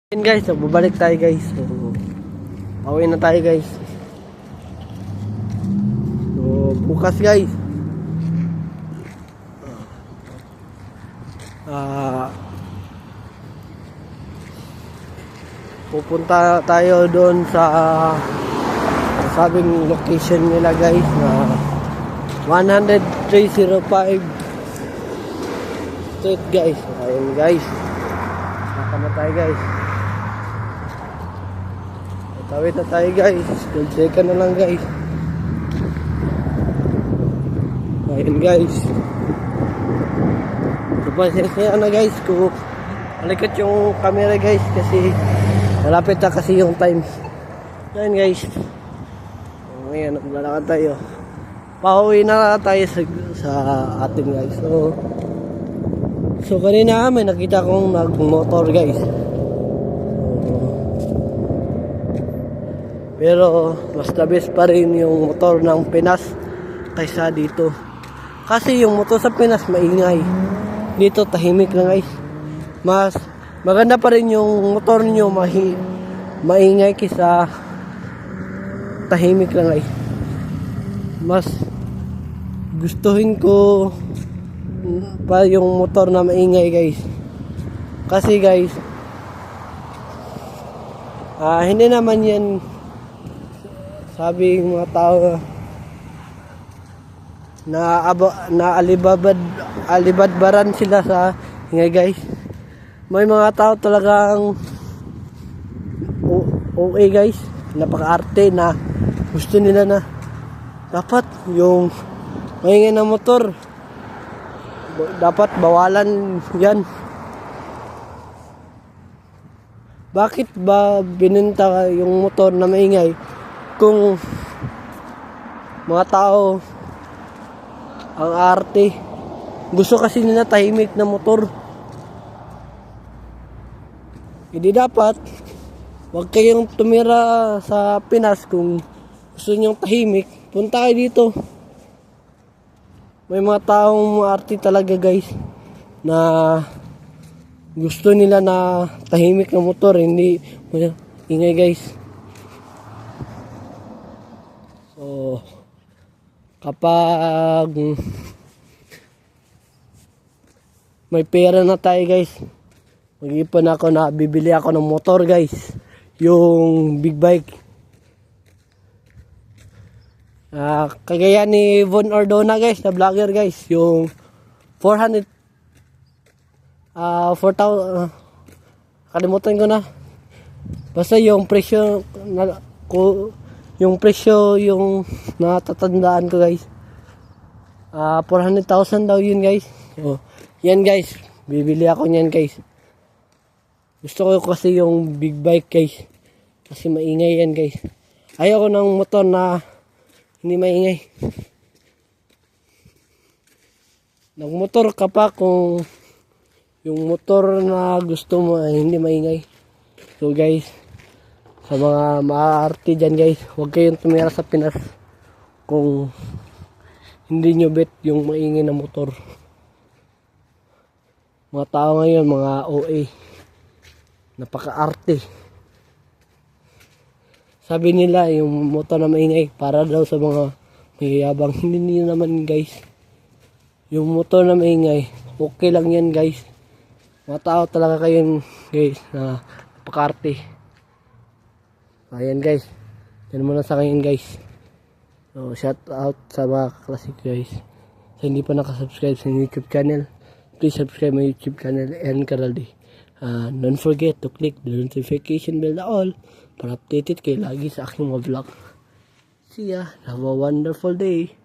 Yun guys, so babalik tayo guys. So, pauwi na tayo guys. So, bukas guys. Pupunta tayo doon sa sabing location nila guys na 10305 street guys. Ayun guys. Saka na tayo guys. Tawid na tayo guys. Check na lang guys. Ayun guys. Pasensya na guys kung malikot yung camera guys kasi malapit na kasi yung time. Ayun guys. Ngayon naglalakad tayo. Pauwi na tayo sa atin guys. So kanina may nakita kong nagmotor guys. Pero mas the best pa rin yung motor ng Pinas kaysa dito. Kasi yung motor sa Pinas maingay. Dito tahimik lang guys. Mas maganda pa rin yung motor nyo maingay kaysa tahimik lang guys. Mas gustuhin ko pa yung motor na maingay guys. Kasi guys hindi naman yan sabi ng mga tao na alibadbaran sila sa ingay guys. May mga tao talagang OA guys, napaka-arte na gusto nila na dapat yung maingay na motor dapat bawalan yan. Bakit ba bininta yung motor na maingay kung mga tao ang arte? Gusto kasi nila tahimik na motor. Hindi dapat. Huwag kayong tumira sa Pinas kung gusto nyong tahimik. Punta kayo dito. May mga taong arte talaga guys na gusto nila na tahimik na motor, hindi ingay guys. So kapag may pera na tayo guys, mag-ipon ako na bibili ako ng motor guys, yung big bike. Kagaya ni Von Ordona guys, na vlogger guys, yung 4,000 kalimutan ko na. Basta yung presyo yung natatandaan ko guys, 400,000 daw yun guys. So, yan guys, bibili ako niyan guys. Gusto ko kasi yung big bike guys, kasi maingay yan guys. Ayoko ng motor na hindi maingay. Nagmotor ka pa kung yung motor na gusto mo ay hindi maingay. So guys, sa mga maaarte dyan guys, huwag kayong tumira sa Pinas kung hindi nyo bet yung maingay na motor. Mga tao ngayon, mga OA, napaka-arte. Sabi nila yung motor na maingay para daw sa mga mayayabang. Hindi naman guys. Yung motor na maingay, okay lang yan guys. Mga tao talaga kayo guys na napaka-arte. Ayan guys, yan muna sa ngayon guys. So shout out sa mga classic guys. Sa hindi pa nakasubscribe sa YouTube channel, please subscribe my YouTube channel and Karaldi. Don't forget to click the notification bell na all para updated kayo lagi sa aking mga vlog. See ya, have a wonderful day.